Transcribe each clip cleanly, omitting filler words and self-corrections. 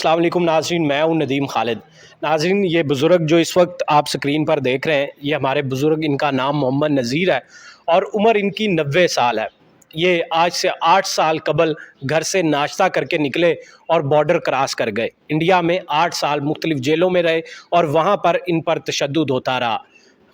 अस्सलाम वालेकुम नाज़रीन, मैं हूं नदीम खालिद। नाज़रीन, ये बुज़ुर्ग जो इस वक्त आप स्क्रीन पर देख रहे हैं, ये हमारे बुज़ुर्ग, इनका नाम मोहम्मद नज़ीर है और उम्र इनकी 90 साल है। ये आज से 8 साल कबल घर से नाश्ता करके निकले और बॉर्डर क्रॉस कर गए। इंडिया में 8 साल मुख्तलिफ जेलों में रहे और वहाँ पर इन पर तशद्दुद होता रहा।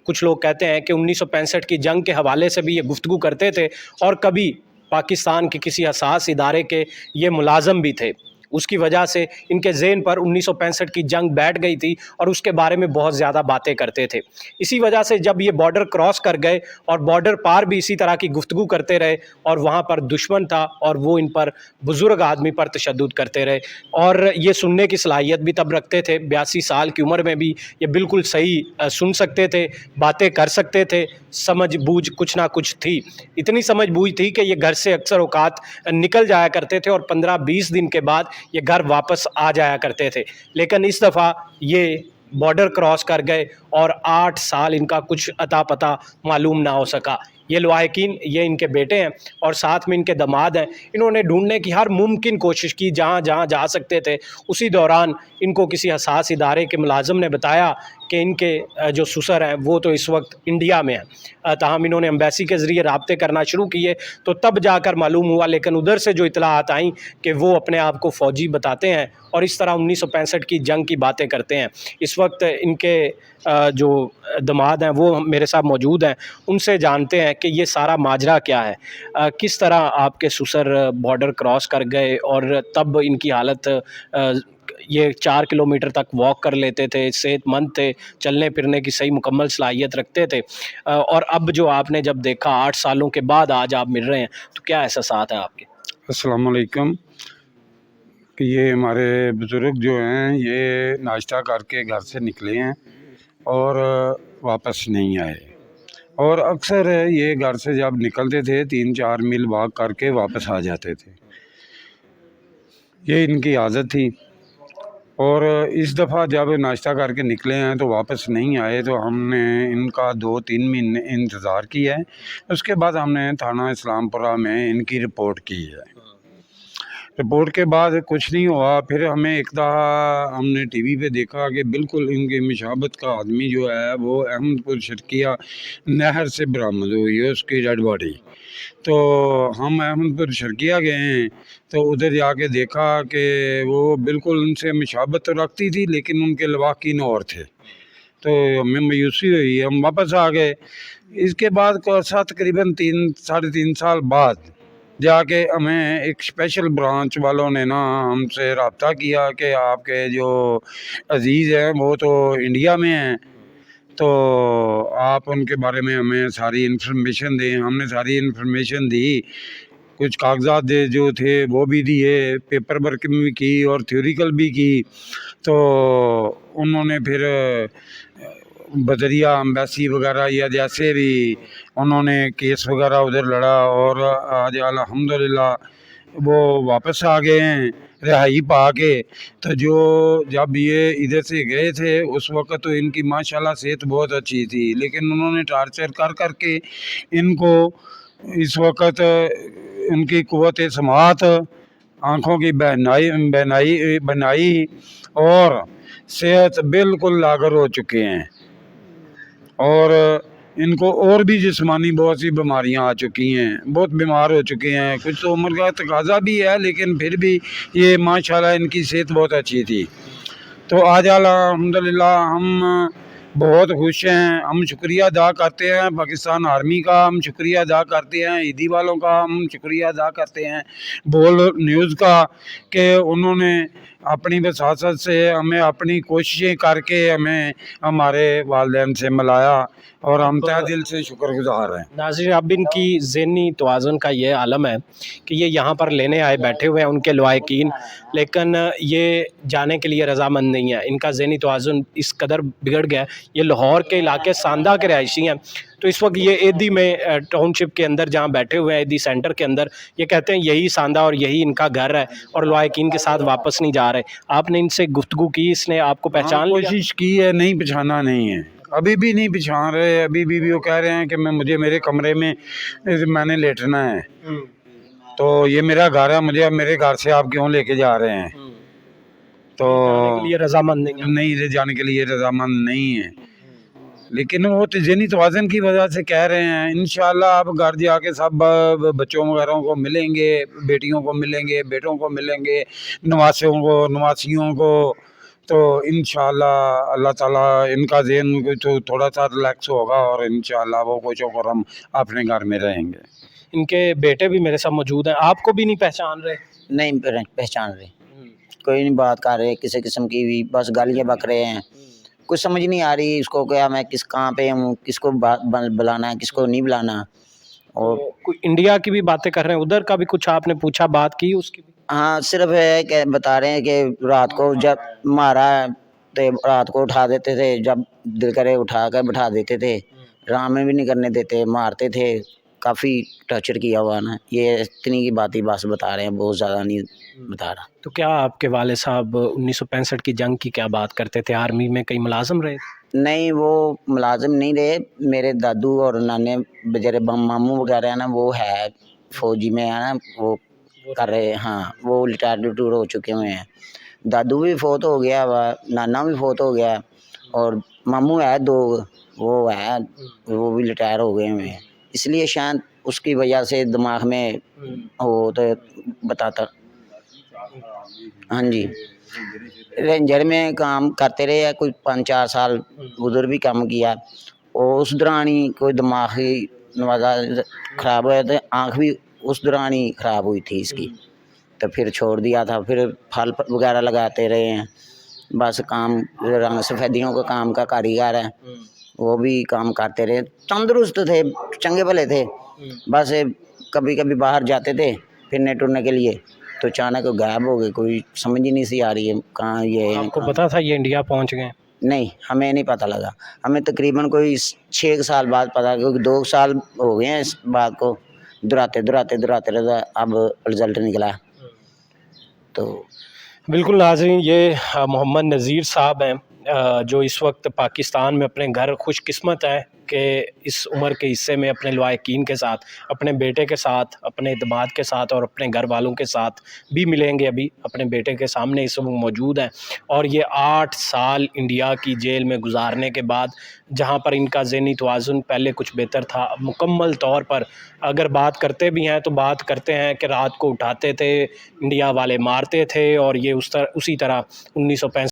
कुछ लोग कहते हैं कि 1965 की जंग के हवाले से भी ये गुफ्तगू करते थे और कभी पाकिस्तान के किसी हसास इदारे के ये मुलाज़म भी थे। उसकी वजह से इनके ज़हन पर 1965 की जंग बैठ गई थी और उसके बारे में बहुत ज़्यादा बातें करते थे। इसी वजह से जब ये बॉर्डर क्रॉस कर गए और बॉर्डर पार भी इसी तरह की गुफ्तगू करते रहे और वहाँ पर दुश्मन था और वो इन पर बुज़ुर्ग आदमी पर तशद्दुद करते रहे और ये सुनने की सलाहियत भी तब रखते थे। 82 साल की उम्र में भी ये बिल्कुल सही सुन सकते थे, बातें कर सकते थे, समझ बूझ कुछ ना कुछ थी। इतनी समझ बूझ थी कि ये घर से अक्सर औकात निकल जाया करते थे और 15-20 दिन के बाद ये घर वापस आ जाया करते थे। लेकिन इस दफ़ा ये बॉर्डर क्रॉस कर गए और 8 साल इनका कुछ अता पता मालूम ना हो सका। ये लवाहिकीन, ये इनके बेटे हैं और साथ में इनके दामाद हैं। इन्होंने ढूंढने की हर मुमकिन कोशिश की, जहाँ जहाँ जा सकते थे। उसी दौरान इनको किसी हसास इदारे के मुलाज़िम ने बताया कि इनके जो ससुर हैं वो तो इस वक्त इंडिया में हैं। ताहम इन्होंने एम्बेसी के ज़रिए राब्ते करना शुरू किए तो तब जाकर मालूम हुआ, लेकिन उधर से जो इतलात आई कि वो अपने आप को फ़ौजी बताते हैं और इस तरह 1965 की जंग की बातें करते हैं। इस वक्त इनके जो दामाद हैं वो मेरे साथ मौजूद हैं, उनसे जानते हैं कि ये सारा माजरा क्या है। किस तरह आपके ससुर बॉर्डर क्रॉस कर गए और तब इनकी हालत ये 4 किलोमीटर तक वॉक कर लेते थे, सेहतमंद थे, चलने फिरने की सही मुकम्मल सलाहियत रखते थे, और अब जो आपने जब देखा 8 सालों के बाद आज आप मिल रहे हैं तो क्या एहसासात हैं आपके? अस्सलाम वालेकुम। कि ये हमारे बुज़ुर्ग जो हैं ये नाश्ता करके घर से निकले हैं और वापस नहीं आए। और अक्सर ये घर से जब निकलते थे 3-4 मील वॉक करके वापस आ जाते थे। ये इनकी आदत थी। और इस दफ़ा जब नाश्ता करके निकले हैं तो वापस नहीं आए, तो हमने इनका 2-3 महीने इंतज़ार किया है। उसके बाद हमने थाना इस्लामपुरा में इनकी रिपोर्ट की है। रिपोर्ट के बाद कुछ नहीं हुआ। फिर हमें एक दफ़ा हमने टीवी पे देखा कि बिल्कुल इनकी मुशाबत का आदमी जो है वो अहमदपुर शर्किया नहर से बरामद हुई है, उसकी डेड बॉडी। तो हम अहमदपुर शर्किया गए हैं तो उधर जाके देखा कि वो बिल्कुल उनसे मुशाबत तो रखती थी लेकिन उनके लवाकिन और थे। तो हमें मायूसी हुई, हम वापस आ गए। इसके बाद को तकरीबन 3-3.5 साल बाद जाके हमें एक स्पेशल ब्रांच वालों ने ना हमसे रब्ता किया कि आपके जो अजीज़ हैं वो तो इंडिया में हैं, तो आप उनके बारे में हमें सारी इन्फॉर्मेशन दें। हमने सारी इन्फॉर्मेशन दी, कुछ कागजात दे जो थे वो भी दिए, पेपर वर्क भी की और थ्योरिकल भी की। तो उन्होंने फिर बदरिया एम्बेसी वगैरह या जैसे भी उन्होंने केस वगैरह उधर लड़ा और आज अल्हम्दुलिल्लाह वो वापस आ गए हैं रिहाई पा के। तो जो जब ये इधर से गए थे उस वक़्त तो इनकी माशाल्लाह सेहत बहुत अच्छी थी, लेकिन उन्होंने टार्चर कर कर के इनको इस वक़्त उनकी क़ुव्वत समाअत, आँखों की बनाई और सेहत बिल्कुल लागर हो चुके हैं। और इनको और भी जिस्मानी बहुत सी बीमारियां आ चुकी हैं, बहुत बीमार हो चुके हैं। कुछ तो उम्र का तकाजा भी है लेकिन फिर भी ये माशाल्लाह इनकी सेहत बहुत अच्छी थी। तो आज अल्हम्दुलिल्लाह हम बहुत खुश हैं। हम शुक्रिया अदा करते हैं पाकिस्तान आर्मी का, हम शुक्रिया अदा करते हैं ईदी वालों का, हम शुक्रिया अदा करते हैं बोल न्यूज़ का कि उन्होंने अपनी वसासत से हमें अपनी कोशिशें करके हमें हमारे वालिदैन से मिलाया और हम तहे दिल से शुक्रगुजार हैं। नाज़रीन, अब इनकी ज़हनी तवाज़ुन का ये आलम है कि ये यहाँ पर लेने आए, बैठे हुए हैं उनके लवाहिकीन, लेकिन ये जाने के लिए रज़ामंद नहीं है। इनका ज़हनी तवाज़ुन इस कदर बिगड़ गया है। ये लाहौर के इलाके सांदा के रहायशी हैं, तो इस वक्त ये एदी में टाउनशिप के अंदर जहाँ बैठे हुए हैं, एदी सेंटर के अंदर, ये कहते हैं यही सांदा और यही इनका घर है और लवाहिकीन के साथ वापस नहीं जा रहे। आपने इनसे गुफ्तगू की, इसने आपको पहचान लिया? कोशिश की है, नहीं पहचाना नहीं है, अभी भी नहीं पहचान रहे। अभी भी वो कह रहे हैं कि मुझे मेरे कमरे में मैंने लेटना है, तो ये मेरा घर है, मुझे मेरे घर से आप क्यों लेके जा रहे हैं। تو یہ رضامند نہیں ہے۔ نہیں جانے کے لیے رضامند نہیں ہے، لیکن وہ ذہنی توازن کی وجہ سے کہہ رہے ہیں انشاءاللہ اب گھر جا کے سب بچوں وغیرہ کو ملیں گے، بیٹیوں کو ملیں گے، بیٹوں کو ملیں گے، نواسوں کو، نواسیوں کو، تو انشاءاللہ اللہ تعالیٰ ان کا ذہن تو تھوڑا سا ریلیکس ہوگا اور انشاءاللہ وہ خوش و خرم اپنے گھر میں رہیں گے۔ ان کے بیٹے بھی میرے ساتھ موجود ہیں، آپ کو بھی نہیں پہچان رہے؟ نہیں پہچان رہے، کوئی نہیں بات کر رہے، کسی قسم کی بھی بس گالیاں بک رہے ہیں، کچھ سمجھ نہیں آ رہی اس کو کیا میں کہاں پہ ہوں، کس کو بلانا ہے، کس کو نہیں بلانا۔ اور کوئی انڈیا کی بھی باتیں کر رہے ہیں، ادھر کا بھی کچھ آپ نے پوچھا، بات کی اس کی بھی؟ ہاں صرف ہے کہ بتا رہے ہیں کہ رات کو جب مارا تو رات کو اٹھا دیتے تھے، جب دل کرے اٹھا کر بٹھا دیتے تھے، رام میں بھی نہیں کرنے دیتے، مارتے تھے، کافی ٹارچر کیا ہوا نا، یہ اتنی کی بات ہی بس بتا رہے ہیں، بہت زیادہ نہیں بتا رہا۔ تو کیا آپ کے والد صاحب 1965 کی جنگ کی کیا بات کرتے تھے؟ آرمی میں کئی ملازم رہے؟ نہیں وہ ملازم نہیں رہے، میرے دادو اور نانے بجرے ماموں وغیرہ ہیں نا، وہ ہے فوجی میں ہے نا، وہ کر رہے، ہاں وہ ریٹائر ہو چکے ہوئے ہیں۔ دادو بھی فوت ہو گیا ہوا، نانا بھی فوت ہو گیا، اور ماموں ہے دو، وہ ہے وہ بھی ریٹائر ہو گئے ہوئے ہیں، اس لیے شاید اس کی وجہ سے دماغ میں وہ تو بتاتا۔ ہاں جی، رینجر میں کام کرتے رہے، کوئی 5-4 سال ادھر بھی کام کیا، اور اس دوران ہی کوئی دماغی نوازا خراب ہوا تھا، آنکھ بھی اس دوران ہی خراب ہوئی تھی اس کی، تو پھر چھوڑ دیا تھا، پھر پھل وغیرہ لگاتے رہے ہیں، بس کام رنگ سفیدیوں کا کام کا کاریگر ہے، وہ بھی کام کرتے رہے، تندرست تھے، چنگے بھلے تھے، بس کبھی کبھی باہر جاتے تھے پھرنے ٹرنے کے لیے تو اچانک غائب ہو گئے، کوئی سمجھ ہی نہیں سی آ رہی ہے کہاں یہ۔ آپ کو پتا تھا یہ انڈیا پہنچ گئے؟ نہیں ہمیں نہیں پتہ لگا، ہمیں تقریباً کوئی 6 سال بعد پتہ، کیونکہ 2 سال ہو گئے ہیں اس بات کو دراتے اب رزلٹ نکلا۔ تو بالکل ناظرین، یہ محمد نذیر صاحب ہیں جو اس وقت پاکستان میں اپنے گھر، خوش قسمت ہے کہ اس عمر کے حصے میں اپنے لوائقین کے ساتھ، اپنے بیٹے کے ساتھ، اپنے اعتماد کے ساتھ اور اپنے گھر والوں کے ساتھ بھی ملیں گے۔ ابھی اپنے بیٹے کے سامنے اس وقت موجود ہیں، اور یہ 8 سال انڈیا کی جیل میں گزارنے کے بعد جہاں پر ان کا ذہنی توازن پہلے کچھ بہتر تھا، اب مکمل طور پر اگر بات کرتے بھی ہیں تو بات کرتے ہیں کہ رات کو اٹھاتے تھے، انڈیا والے مارتے تھے، اور یہ اسی طرح 1965